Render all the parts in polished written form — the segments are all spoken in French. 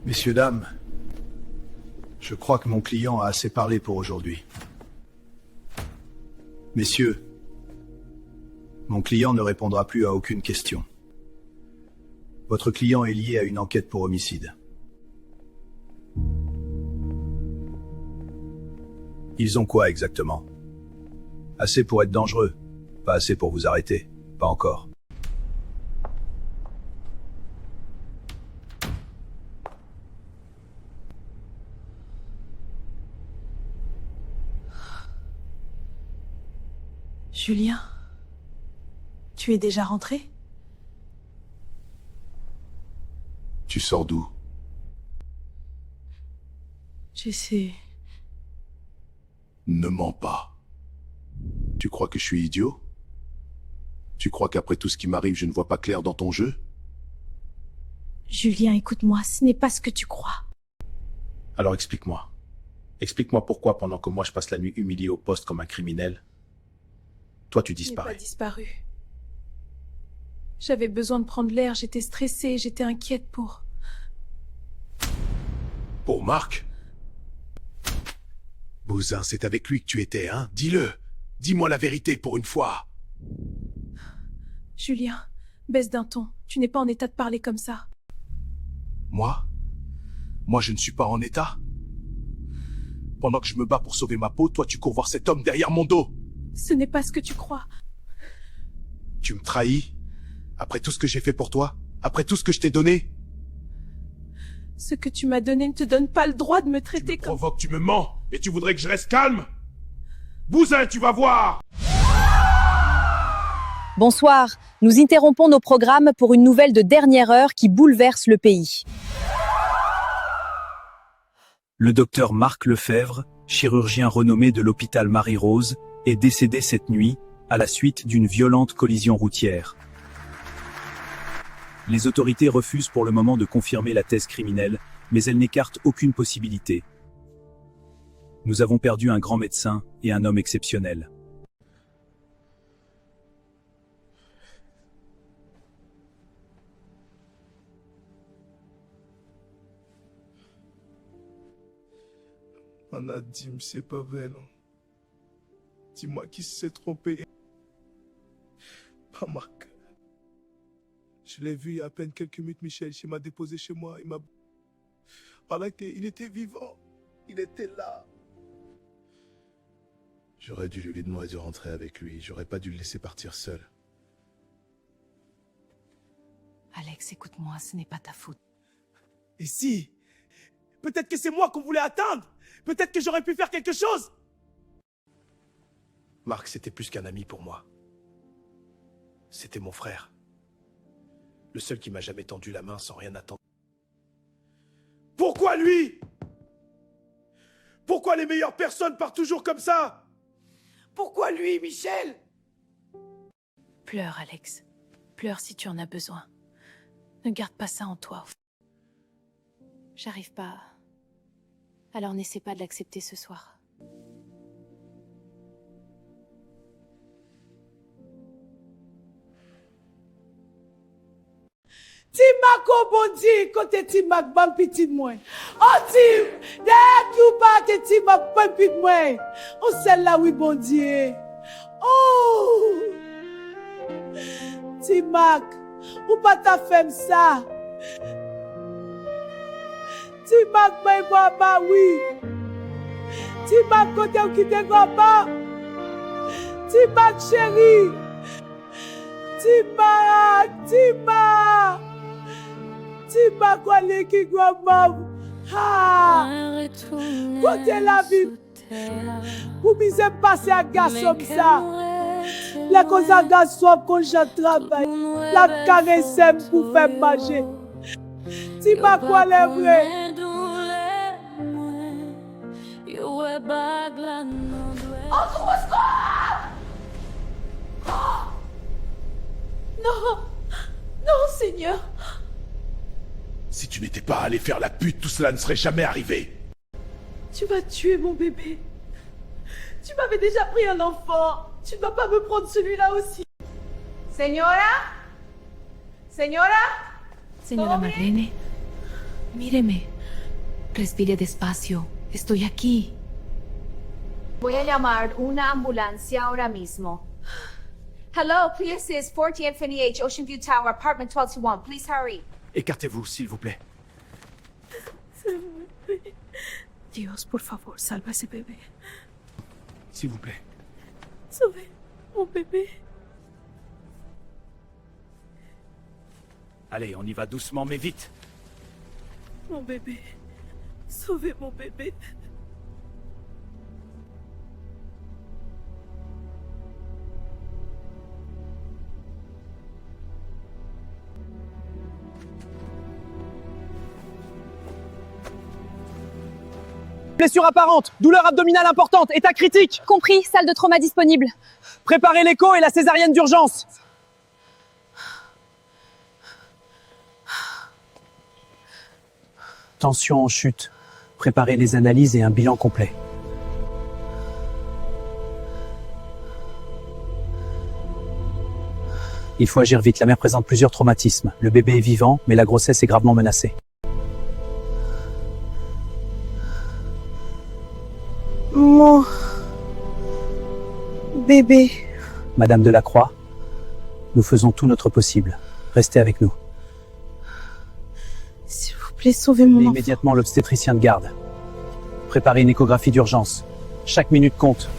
Messieurs, dames, je crois que mon client a assez parlé pour aujourd'hui. Messieurs, mon client ne répondra plus à aucune question. Votre client est lié à une enquête pour homicide. Ils ont quoi exactement? Assez pour être dangereux, pas assez pour vous arrêter, pas encore. Julien, tu es déjà rentré? Tu sors d'où? J'essaie. Ne mens pas. Tu crois que je suis idiot? Tu crois qu'après tout ce qui m'arrive, je ne vois pas clair dans ton jeu? Julien, écoute-moi, ce n'est pas ce que tu crois. Alors explique-moi. Explique-moi pourquoi, pendant que moi je passe la nuit humilié au poste comme un criminel, toi tu Je n'ai disparais. pas disparu. J'avais besoin de prendre l'air, j'étais stressée, j'étais inquiète pour... Pour Marc? Bousin, c'est avec lui que tu étais, hein? Dis-le. Dis-moi la vérité pour une fois. Julien, baisse d'un ton, tu n'es pas en état de parler comme ça. Moi? Moi je ne suis pas en état? Pendant que je me bats pour sauver ma peau, toi tu cours voir cet homme derrière mon dos. Ce n'est pas ce que tu crois. Tu me trahis? Après tout ce que j'ai fait pour toi? Après tout ce que je t'ai donné? Ce que tu m'as donné ne te donne pas le droit de me traiter comme... Provoque, tu me mens, et tu voudrais que je reste calme? Bousin, tu vas voir! Bonsoir, nous interrompons nos programmes pour une nouvelle de dernière heure qui bouleverse le pays. Le docteur Marc Lefebvre, chirurgien renommé de l'hôpital Marie-Rose, est décédé cette nuit à la suite d'une violente collision routière. Les autorités refusent pour le moment de confirmer la thèse criminelle, mais elles n'écartent aucune possibilité. Nous avons perdu un grand médecin et un homme exceptionnel. Nadim, c'est pas vrai, non. Dis-moi qui s'est trompé. Pas Marc. Je l'ai vu il y a à peine quelques minutes, Michel. Il m'a déposé chez moi. Il m'a... Voilà, il était vivant. Il était là. J'aurais dû lui demander de rentrer avec lui. J'aurais pas dû le laisser partir seul. Alex, écoute-moi, ce n'est pas ta faute. Et si? Peut-être que c'est moi qu'on voulait atteindre. Peut-être que j'aurais pu faire quelque chose. Marc, c'était plus qu'un ami pour moi. C'était mon frère. Le seul qui m'a jamais tendu la main sans rien attendre. Pourquoi lui? Pourquoi les meilleures personnes partent toujours comme ça? Pourquoi lui, Michel? Pleure, Alex. Pleure si tu en as besoin. Ne garde pas ça en toi. J'arrive pas. Alors n'essaie pas de l'accepter ce soir. Timak au bon Dieu, côté Timak, ban petit de moi. Oh Tim, derrière qui ou pas que Timak, ban petit de moi. Oh celle-là, oui, bon Dieu. Oh, Timak, ou pas ta femme ça. Timak, moi, oui. Timak, côté ou qui te goba. Timak, chérie. Timak. Timak, wale qui goba. Ah, côté la vie. Pour bien passer à garçon ça. La cause à garçon quand je travaille. La caresse pour faire manger. Timak, wale vrai. Non! Non, Seigneur! Si tu n'étais pas allé faire la pute, tout cela ne serait jamais arrivé. Tu m'as tué, mon bébé. Tu m'avais déjà pris un enfant. Tu ne vas pas me prendre celui-là aussi. Señora? Señora? Señora Marlene, míreme. Respire despacio. Estoy aquí. Voy a llamar una ambulancia ahora mismo. Hello, please assist 40 Infinity H, Ocean View Tower, apartment 1221. Please hurry. Écartez-vous, s'il vous plaît. Dios, por favor, salva ese bebé. S'il vous plaît. Sauve mon bébé. Allez, on y va doucement, mais vite. Mon bébé. Sauvez mon bébé. Blessure apparente, douleur abdominale importante, état critique. Compris, salle de trauma disponible. Préparez l'écho et la césarienne d'urgence. Tension en chute. Préparez les analyses et un bilan complet. Il faut agir vite, la mère présente plusieurs traumatismes. Le bébé est vivant, mais la grossesse est gravement menacée. Mon bébé. Madame Delacroix, nous faisons tout notre possible. Restez avec nous. S'il vous plaît, sauvez mon Appelez enfant. immédiatement l'obstétricien de garde. Préparez une échographie d'urgence. Chaque minute compte.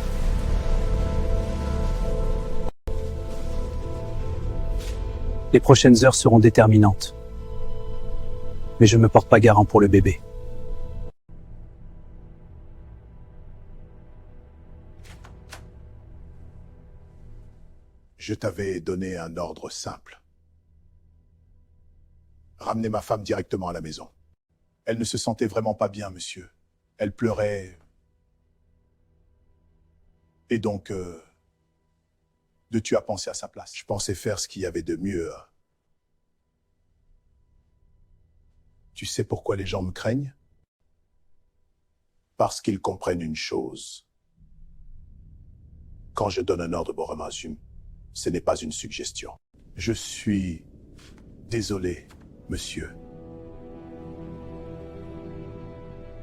Les prochaines heures seront déterminantes. Mais je ne me porte pas garant pour le bébé. Je t'avais donné un ordre simple. Ramenez ma femme directement à la maison. Elle ne se sentait vraiment pas bien, monsieur. Elle pleurait. Et donc, tu as pensé à sa place. Je pensais faire ce qu'il y avait de mieux. Tu sais pourquoi les gens me craignent? Parce qu'ils comprennent une chose. Quand je donne un ordre Boramazum, ce n'est pas une suggestion. Je suis désolé, monsieur.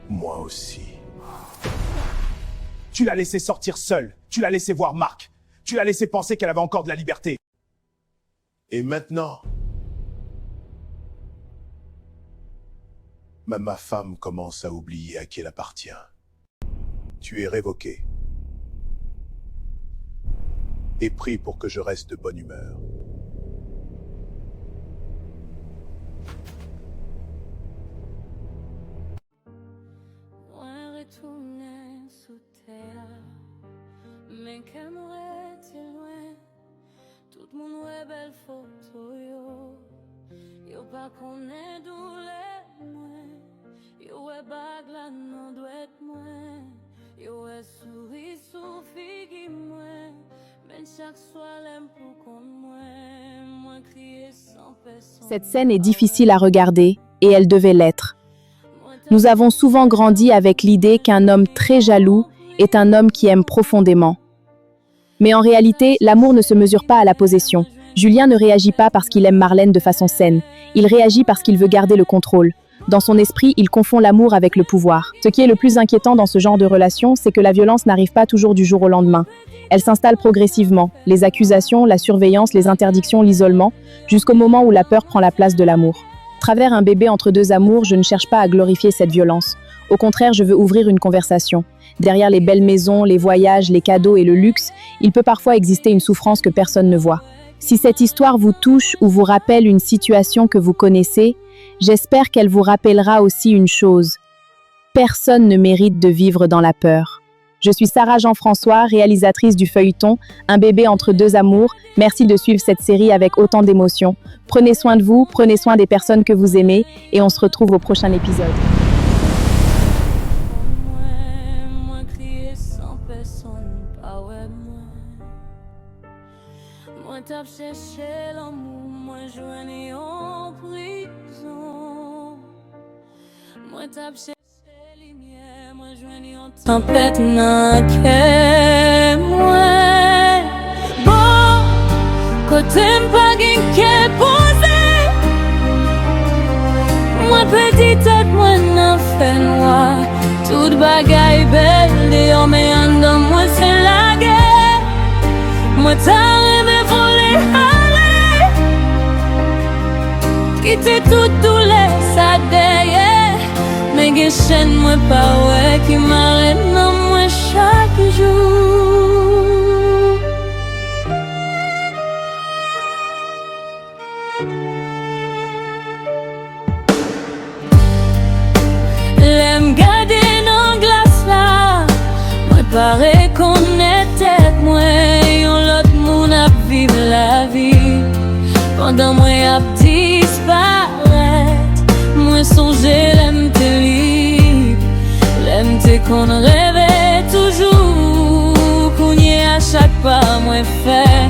Moi aussi. Tu l'as laissé sortir seule. Tu l'as laissé voir Marc. Tu l'as laissé penser qu'elle avait encore de la liberté. Et maintenant, même ma femme commence à oublier à qui elle appartient. Tu es révoqué. Et prie pour que je reste de bonne humeur. Retourner sous terre, mais qu'aimerait-il loin? Tout le monde ouais belle photo yo pas connaît d'où les moins, yo ouais bague la non doit être moins, yo ouais souris sous figue moins, mais chaque soir l'aime pour qu'on moi crier sans personne. Cette scène est difficile à regarder, et elle devait l'être. Nous avons souvent grandi avec l'idée qu'un homme très jaloux est un homme qui aime profondément. Mais en réalité, l'amour ne se mesure pas à la possession. Julien ne réagit pas parce qu'il aime Marlène de façon saine. Il réagit parce qu'il veut garder le contrôle. Dans son esprit, il confond l'amour avec le pouvoir. Ce qui est le plus inquiétant dans ce genre de relation, c'est que la violence n'arrive pas toujours du jour au lendemain. Elle s'installe progressivement. Les accusations, la surveillance, les interdictions, l'isolement, jusqu'au moment où la peur prend la place de l'amour. À travers un bébé entre deux amours, je ne cherche pas à glorifier cette violence. Au contraire, je veux ouvrir une conversation. Derrière les belles maisons, les voyages, les cadeaux et le luxe, il peut parfois exister une souffrance que personne ne voit. Si cette histoire vous touche ou vous rappelle une situation que vous connaissez, j'espère qu'elle vous rappellera aussi une chose. Personne ne mérite de vivre dans la peur. Je suis Sarah Jean-François, réalisatrice du feuilleton Un bébé entre deux amours. Merci de suivre cette série avec autant d'émotion. Prenez soin de vous, prenez soin des personnes que vous aimez et on se retrouve au prochain épisode. Moi crier sans personne, pas ouais moi tape chercher l'amour, moi joigné en prison. Moi tape chercher lumière, moi joigné en tempête n'a que moi. Bon, côté pas qu'est posé. Moi petite, moi n'a fait fait noir. Toute bagaille belle, et on met un dans moi, c'est la guerre. Moi, t'as rêvé voler, aller. Quitter tout les ça derrière. Mais que chaîne, moi, pas ouais, qui m'arrête dans moi chaque jour. L'aime garder dans glace là. Moi paraît qu'on est tête moi. Yon l'autre moun a vivre la vie. Pendant moi a disparaître. Moi songer l'aime te libre. L'aime te qu'on rêvait toujours. Qu'on y est à chaque pas moi fait.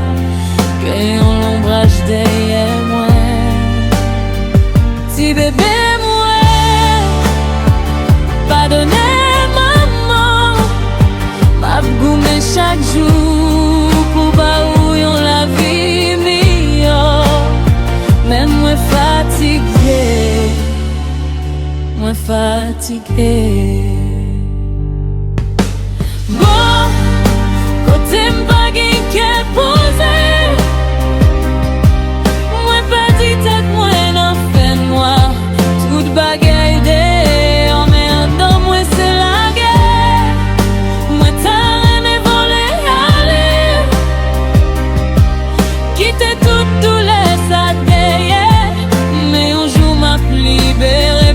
Que yon l'ombrage derrière moi. Si bébé pardonnez maman, m'a goumé chaque jour pour pas où yon la vie meilleure. Même moi fatigué. Bon, côté m'pas qu'elle posé, moi pas dit tête moi n'en fait noir, toute bagaille de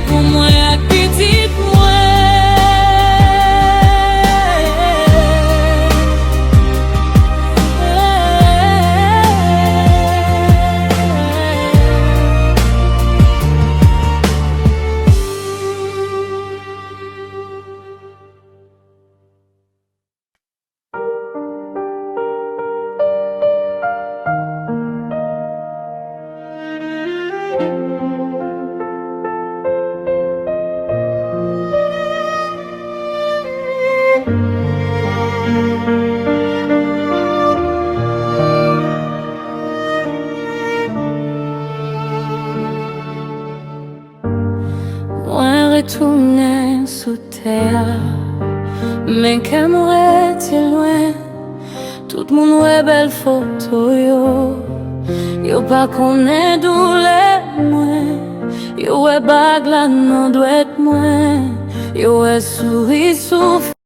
pour moi, petite moi. Retourner sous terre, mais qu'aimerait t'es loin. Tout le monde ouais belle photo yo pas connaît d'où les moins. Yo ouais bague là non doit être moins. Yo ouais souris souffle.